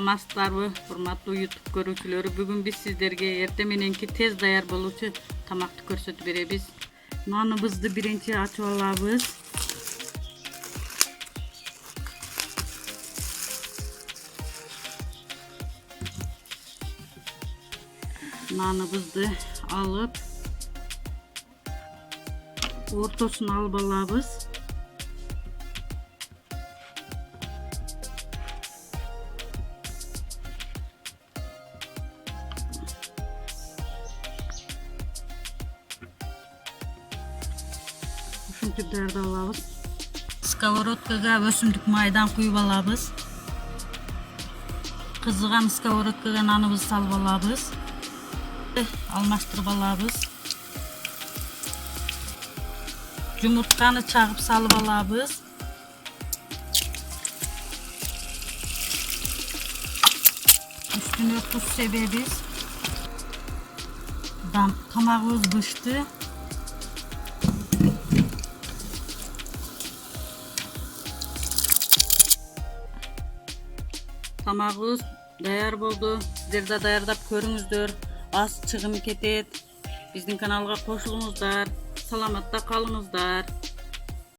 Саламатсыздарбы, урматтуу YouTube көрүүчүлөрү. Бүгүн биз сиздерге эрте мененки тез даяр болуучу тамакты көрсөтүп беребиз. Наныбызды биринчи ачып алабыз. Наныбызды алып, ортосун алып алабыз. Ушинтип даярдап алабыз. Сковородкага өсүмдүк майдан куюп алабыз. Кызыган сковородкага наныбызды салып алабыз. Алмаштырып алабыз. Жумуртканы чагып салып алабыз. Үстүнө туз себебиз. Тамагыбыз бышты. Тамагыбыз даяр болду. Сиздер да даярдап көрүңүздөр. Ас чыгымы кетет. Биздин каналга кошулуңуздар. Саламатта калыңыздар.